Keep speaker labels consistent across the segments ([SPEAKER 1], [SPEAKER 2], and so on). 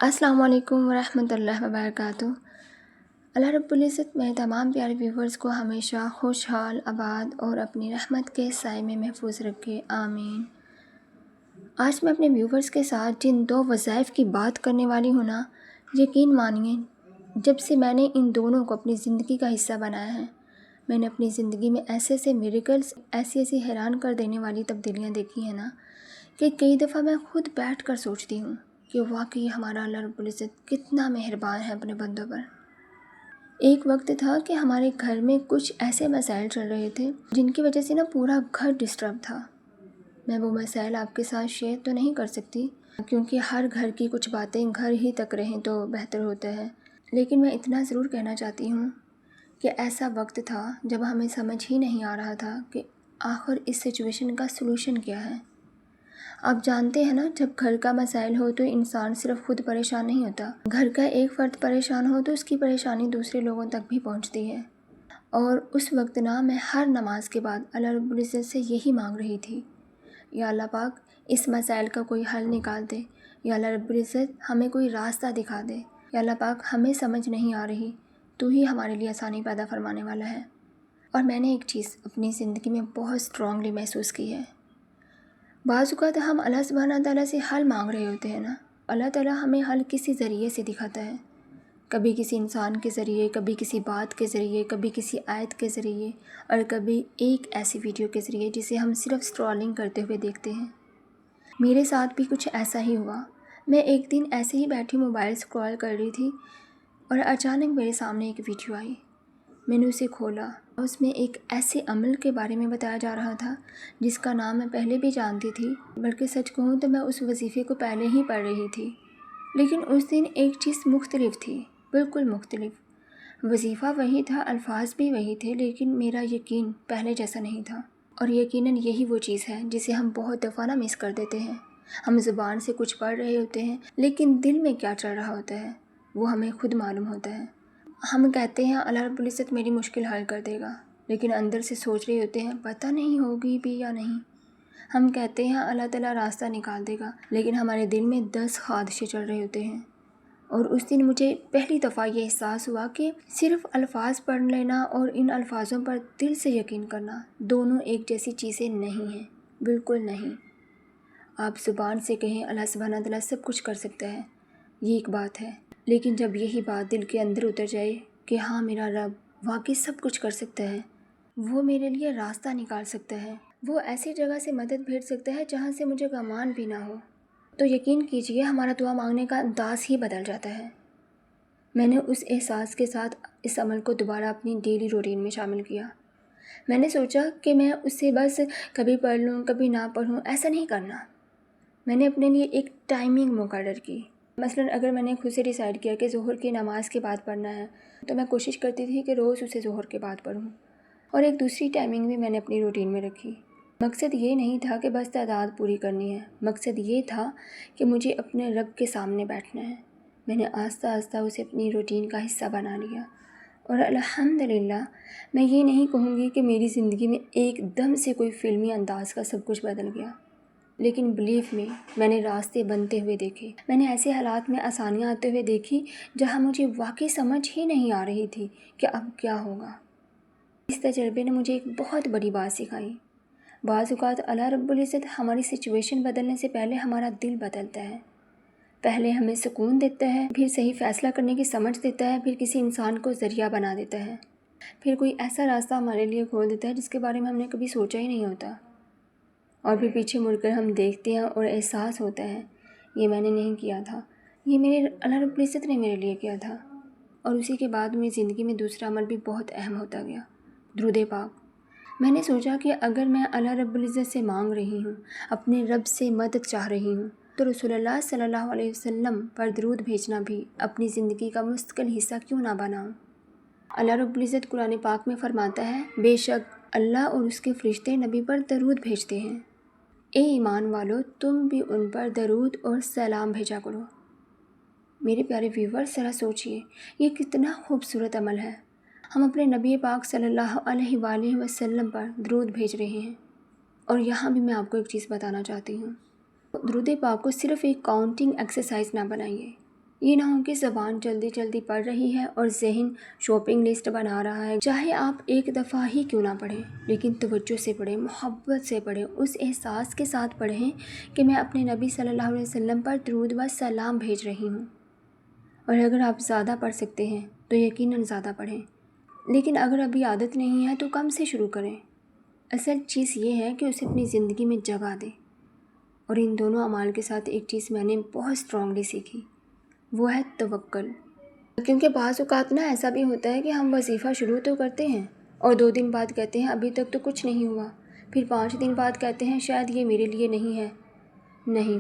[SPEAKER 1] السلام علیکم ورحمۃ اللہ وبرکاتہ۔ اللہ رب العزت میں تمام پیارے ویورز کو ہمیشہ خوشحال آباد اور اپنی رحمت کے سائے میں محفوظ رکھے، آمین۔ آج میں اپنے ویورز کے ساتھ جن دو وظائف کی بات کرنے والی ہوں نا، یقین مانیے جب سے میں نے ان دونوں کو اپنی زندگی کا حصہ بنایا ہے، میں نے اپنی زندگی میں ایسے میریکلز، ایسی حیران کر دینے والی تبدیلیاں دیکھی ہیں نا کہ کئی دفعہ میں خود بیٹھ کر سوچتی ہوں کہ واقعی ہمارا اللہ رب العزت کتنا مہربان ہے اپنے بندوں پر۔ ایک وقت تھا کہ ہمارے گھر میں کچھ ایسے مسائل چل رہے تھے جن کی وجہ سے نا پورا گھر ڈسٹرب تھا۔ میں وہ مسائل آپ کے ساتھ شیئر تو نہیں کر سکتی کیونکہ ہر گھر کی کچھ باتیں گھر ہی تک رہیں تو بہتر ہوتا ہے، لیکن میں اتنا ضرور کہنا چاہتی ہوں کہ ایسا وقت تھا جب ہمیں سمجھ ہی نہیں آ رہا تھا کہ آخر اس سچویشن کا سلوشن کیا ہے۔ آپ جانتے ہیں نا، جب گھر کا مسائل ہو تو انسان صرف خود پریشان نہیں ہوتا، گھر کا ایک فرد پریشان ہو تو اس کی پریشانی دوسرے لوگوں تک بھی پہنچتی ہے۔ اور اس وقت نا میں ہر نماز کے بعد اللہ رب العزت سے یہی مانگ رہی تھی، یا اللہ پاک اس مسائل کا کوئی حل نکال دے، یا اللہ رب العزت ہمیں کوئی راستہ دکھا دے، یا اللہ پاک ہمیں سمجھ نہیں آ رہی، تو ہی ہمارے لیے آسانی پیدا فرمانے والا ہے۔ اور میں نے ایک چیز اپنی زندگی میں بہت اسٹرانگلی محسوس کی ہے، بعض اوقات ہم اللہ سبحانہ تعالیٰ سے حل مانگ رہے ہوتے ہیں نا، اللہ تعالیٰ ہمیں حل کسی ذریعے سے دکھاتا ہے، کبھی کسی انسان کے ذریعے، کبھی کسی بات کے ذریعے، کبھی کسی آیت کے ذریعے، اور کبھی ایک ایسی ویڈیو کے ذریعے جسے ہم صرف اسکرولنگ کرتے ہوئے دیکھتے ہیں۔ میرے ساتھ بھی کچھ ایسا ہی ہوا۔ میں ایک دن ایسے ہی بیٹھی موبائل اسکرول کر رہی تھی اور اچانک میرے سامنے ایک ویڈیو آئی۔ میں نے اسے کھولا، اس میں ایک ایسے عمل کے بارے میں بتایا جا رہا تھا جس کا نام میں پہلے بھی جانتی تھی، بلکہ سچ کہوں تو میں اس وظیفے کو پہلے ہی پڑھ رہی تھی، لیکن اس دن ایک چیز مختلف تھی، بالکل مختلف۔ وظیفہ وہی تھا، الفاظ بھی وہی تھے، لیکن میرا یقین پہلے جیسا نہیں تھا۔ اور یقیناً یہی وہ چیز ہے جسے ہم بہت دفعہ نہ مس کر دیتے ہیں۔ ہم زبان سے کچھ پڑھ رہے ہوتے ہیں، لیکن دل میں کیا چل رہا ہوتا ہے وہ ہمیں خود معلوم ہوتا ہے۔ ہم کہتے ہیں اللہ رب العزت میری مشکل حل کر دے گا، لیکن اندر سے سوچ رہے ہوتے ہیں پتہ نہیں ہوگی بھی یا نہیں۔ ہم کہتے ہیں اللہ تعالیٰ راستہ نکال دے گا، لیکن ہمارے دل میں 10 خادشے چل رہے ہوتے ہیں۔ اور اس دن مجھے پہلی دفعہ یہ احساس ہوا کہ صرف الفاظ پڑھ لینا اور ان الفاظوں پر دل سے یقین کرنا دونوں ایک جیسی چیزیں نہیں ہیں، بالکل نہیں۔ آپ زبان سے کہیں اللہ سبحانہ تعالیٰ سب کچھ کر سکتا ہے، یہ ایک بات ہے، لیکن جب یہی بات دل کے اندر اتر جائے کہ ہاں میرا رب واقعی سب کچھ کر سکتا ہے، وہ میرے لیے راستہ نکال سکتا ہے، وہ ایسی جگہ سے مدد بھیج سکتا ہے جہاں سے مجھے گمان بھی نہ ہو، تو یقین کیجئے ہمارا دعا مانگنے کا انداز ہی بدل جاتا ہے۔ میں نے اس احساس کے ساتھ اس عمل کو دوبارہ اپنی ڈیلی روٹین میں شامل کیا۔ میں نے سوچا کہ میں اسے بس کبھی پڑھ لوں کبھی نہ پڑھوں، ایسا نہیں کرنا۔ میں نے اپنے لیے ایک ٹائمنگ مقرر کی۔ مثلاً اگر میں نے خود سے ڈیسائیڈ کیا کہ ظہر کی نماز کے بعد پڑھنا ہے، تو میں کوشش کرتی تھی کہ روز اسے ظہر کے بعد پڑھوں، اور ایک دوسری ٹائمنگ بھی میں نے اپنی روٹین میں رکھی۔ مقصد یہ نہیں تھا کہ بس تعداد پوری کرنی ہے، مقصد یہ تھا کہ مجھے اپنے رب کے سامنے بیٹھنا ہے۔ میں نے آہستہ آہستہ اسے اپنی روٹین کا حصہ بنا لیا، اور الحمدللہ میں یہ نہیں کہوں گی کہ میری زندگی میں ایک دم سے کوئی فلمی انداز کا سب کچھ بدل گیا، لیکن بلیف میں نے راستے بنتے ہوئے دیکھے، میں نے ایسے حالات میں آسانیاں آتے ہوئے دیکھی جہاں مجھے واقعی سمجھ ہی نہیں آ رہی تھی کہ اب کیا ہوگا۔ اس تجربے نے مجھے ایک بہت بڑی بات سکھائی۔ بعض اوقات اللہ رب العزت ہماری سچویشن بدلنے سے پہلے ہمارا دل بدلتا ہے، پہلے ہمیں سکون دیتا ہے، پھر صحیح فیصلہ کرنے کی سمجھ دیتا ہے، پھر کسی انسان کو ذریعہ بنا دیتا ہے، پھر کوئی ایسا راستہ ہمارے لیے کھول دیتا ہے جس کے بارے میں ہم نے کبھی سوچا ہی نہیں ہوتا، اور پھر پیچھے مڑ کر ہم دیکھتے ہیں اور احساس ہوتا ہے یہ میں نے نہیں کیا تھا، یہ میرے اللہ رب العزت نے میرے لیے کیا تھا۔ اور اسی کے بعد میری زندگی میں دوسرا عمل بھی بہت اہم ہوتا گیا، درود پاک۔ میں نے سوچا کہ اگر میں اللہ رب العزت سے مانگ رہی ہوں، اپنے رب سے مدد چاہ رہی ہوں، تو رسول اللہ صلی اللہ علیہ وسلم پر درود بھیجنا بھی اپنی زندگی کا مستقل حصہ کیوں نہ بناؤں۔ اللہ رب العزت قرآن پاک میں فرماتا ہے، بے شک اللہ اور اس کے فرشتے نبی پر درود بھیجتے ہیں، اے ایمان والو تم بھی ان پر درود اور سلام بھیجا کرو۔ میرے پیارے ویور، ذرا سوچئے یہ کتنا خوبصورت عمل ہے۔ ہم اپنے نبی پاک صلی اللہ علیہ وآلہ وسلم پر درود بھیج رہے ہیں، اور یہاں بھی میں آپ کو ایک چیز بتانا چاہتی ہوں، درود پاک کو صرف ایک کاؤنٹنگ ایکسرسائز نہ بنائیے، یہ نہ ہو کہ زبان جلدی جلدی پڑھ رہی ہے اور ذہن شاپنگ لسٹ بنا رہا ہے۔ چاہے آپ ایک دفعہ ہی کیوں نہ پڑھیں، لیکن توجہ سے پڑھیں، محبت سے پڑھیں، اس احساس کے ساتھ پڑھیں کہ میں اپنے نبی صلی اللہ علیہ وسلم پر درود و سلام بھیج رہی ہوں۔ اور اگر آپ زیادہ پڑھ سکتے ہیں تو یقیناً زیادہ پڑھیں، لیکن اگر ابھی عادت نہیں ہے تو کم سے شروع کریں۔ اصل چیز یہ ہے کہ اسے اپنی زندگی میں جگہ دیں۔ اور ان دونوں اعمال کے ساتھ ایک چیز میں نے بہت اسٹرانگلی سیکھی، وہ ہے توکل۔ کیونکہ بعض اوقات نا ایسا بھی ہوتا ہے کہ ہم وظیفہ شروع تو کرتے ہیں اور 2 دن بعد کہتے ہیں ابھی تک تو کچھ نہیں ہوا، پھر 5 دن بعد کہتے ہیں شاید یہ میرے لیے نہیں ہے۔ نہیں،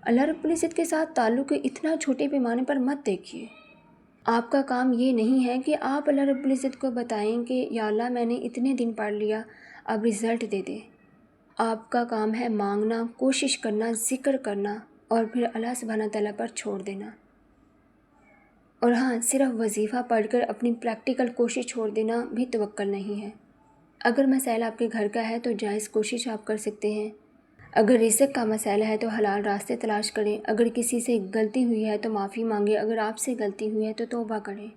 [SPEAKER 1] اللہ رب العزت کے ساتھ تعلق اتنا چھوٹے پیمانے پر مت دیکھیے۔ آپ کا کام یہ نہیں ہے کہ آپ اللہ رب العزت کو بتائیں کہ یا اللہ میں نے اتنے دن پڑھ لیا، اب رزلٹ دے دے۔ آپ کا کام ہے مانگنا، کوشش کرنا، ذکر کرنا اور پھر اللہ سبحانہ تعالیٰ پر چھوڑ دینا۔ اور ہاں، صرف وظیفہ پڑھ کر اپنی پریکٹیکل کوشش چھوڑ دینا بھی توکل نہیں ہے۔ اگر مسائل آپ کے گھر کا ہے تو جائز کوشش آپ کر سکتے ہیں۔ اگر رزق کا مسئلہ ہے تو حلال راستے تلاش کریں۔ اگر کسی سے غلطی ہوئی ہے تو معافی مانگیں، اگر آپ سے غلطی ہوئی ہے تو توبہ کریں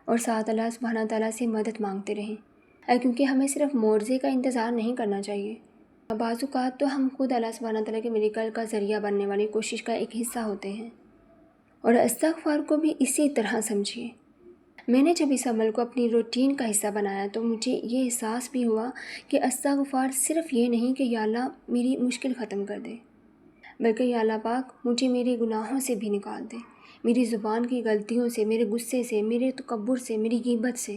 [SPEAKER 1] اور ساتھ اللہ سبحانہ تعالیٰ سے مدد مانگتے رہیں، کیونکہ ہمیں صرف معجزے کا انتظار نہیں کرنا چاہیے۔ بعض اوقات تو ہم خود اللہ سبحانہ تعالیٰ کے میریکل کا ذریعہ بننے والی کوشش کا ایک حصہ ہوتے ہیں۔ اور استغفار کو بھی اسی طرح سمجھیے۔ میں نے جب اس عمل کو اپنی روٹین کا حصہ بنایا تو مجھے یہ احساس بھی ہوا کہ استغفار صرف یہ نہیں کہ یا اللہ میری مشکل ختم کر دے، بلکہ یا اللہ پاک مجھے میرے گناہوں سے بھی نکال دے، میری زبان کی غلطیوں سے، میرے غصے سے، میرے تکبر سے، میری غیبت سے،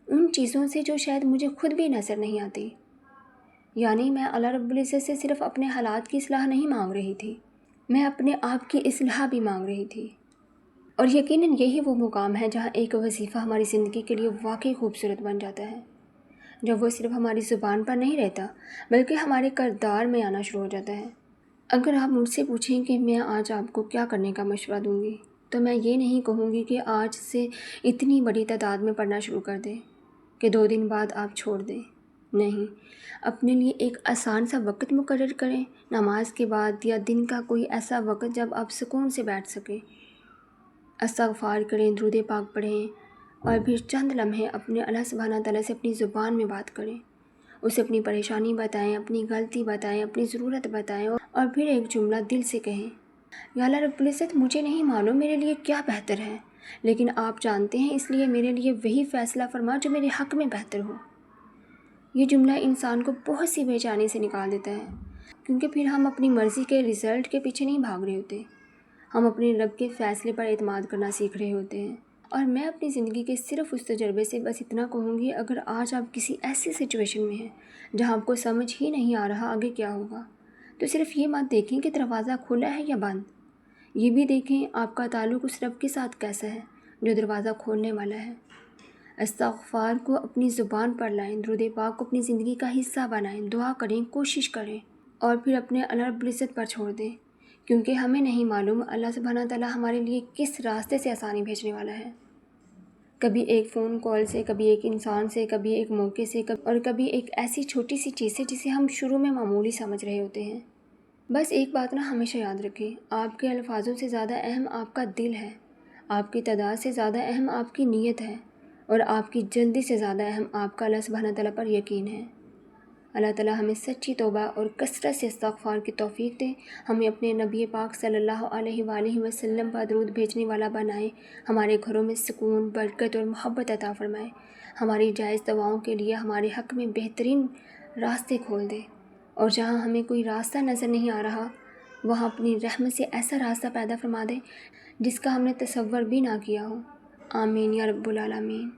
[SPEAKER 1] ان چیزوں سے جو شاید مجھے خود بھی نظر نہیں آتی۔ یعنی میں اللہ رب العزت سے صرف اپنے حالات کی اصلاح نہیں مانگ رہی تھی، میں اپنے آپ کی اصلاح بھی مانگ رہی تھی۔ اور یقیناً یہی وہ مقام ہے جہاں ایک وظیفہ ہماری زندگی کے لیے واقعی خوبصورت بن جاتا ہے، جب وہ صرف ہماری زبان پر نہیں رہتا بلکہ ہمارے کردار میں آنا شروع ہو جاتا ہے۔ اگر آپ مجھ سے پوچھیں کہ میں آج آپ کو کیا کرنے کا مشورہ دوں گی تو میں یہ نہیں کہوں گی کہ آج سے اتنی بڑی تعداد میں پڑھنا شروع کر دیں کہ 2 دن بعد آپ چھوڑ دیں۔ نہیں، اپنے لیے ایک آسان سا وقت مقرر کریں، نماز کے بعد یا دن کا کوئی ایسا وقت جب آپ سکون سے بیٹھ سکیں، استغفار کریں، درود پاک پڑھیں اور پھر چند لمحے اپنے اللہ سبحانہ تعالیٰ سے اپنی زبان میں بات کریں، اسے اپنی پریشانی بتائیں، اپنی غلطی بتائیں، اپنی ضرورت بتائیں اور پھر ایک جملہ دل سے کہیں، یا اللہ رب العزت مجھے نہیں معلوم میرے لیے کیا بہتر ہے، لیکن آپ جانتے ہیں، اس لیے میرے لیے وہی فیصلہ فرما جو میرے حق میں بہتر ہو۔ یہ جملہ انسان کو بہت سی بے چینی سے نکال دیتا ہے، کیونکہ پھر ہم اپنی مرضی کے رزلٹ کے پیچھے نہیں بھاگ رہے ہوتے، ہم اپنے رب کے فیصلے پر اعتماد کرنا سیکھ رہے ہوتے ہیں۔ اور میں اپنی زندگی کے صرف اس تجربے سے بس اتنا کہوں گی، اگر آج آپ کسی ایسی سچویشن میں ہیں جہاں آپ کو سمجھ ہی نہیں آ رہا آگے کیا ہوگا، تو صرف یہ مت دیکھیں کہ دروازہ کھلا ہے یا بند، یہ بھی دیکھیں آپ کا تعلق اس رب کے ساتھ کیسا ہے جو دروازہ کھولنے والا ہے۔ استغفار کو اپنی زبان پر لائیں، درود پاک کو اپنی زندگی کا حصہ بنائیں، دعا کریں، کوشش کریں اور پھر اپنے اللہ رب العزت پر چھوڑ دیں، کیونکہ ہمیں نہیں معلوم اللہ سبحانہ تعالیٰ ہمارے لیے کس راستے سے آسانی بھیجنے والا ہے۔ کبھی ایک فون کال سے، کبھی ایک انسان سے، کبھی ایک موقع سے، اور کبھی ایک ایسی چھوٹی سی چیز سے جسے ہم شروع میں معمولی سمجھ رہے ہوتے ہیں۔ بس ایک بات نا ہمیشہ یاد رکھیں، آپ کے الفاظوں سے زیادہ اہم آپ کا دل ہے، آپ کی تعداد سے زیادہ اہم آپ کی نیت ہے، اور آپ کی جلدی سے زیادہ اہم آپ کا اللہ سبحانہ تعالیٰ پر یقین ہے۔ اللہ تعالیٰ ہمیں سچی توبہ اور کثرت سے استغفار کی توفیق دے، ہمیں اپنے نبی پاک صلی اللہ علیہ وآلہ وسلم پر درود بھیجنے والا بنائے، ہمارے گھروں میں سکون، برکت اور محبت عطا فرمائے، ہماری جائز دعاؤں کے لیے ہمارے حق میں بہترین راستے کھول دے، اور جہاں ہمیں کوئی راستہ نظر نہیں آ رہا وہاں اپنی رحمت سے ایسا راستہ پیدا فرما دے جس کا ہم نے تصور بھی نہ کیا ہو۔ آمین یا رب العالمین۔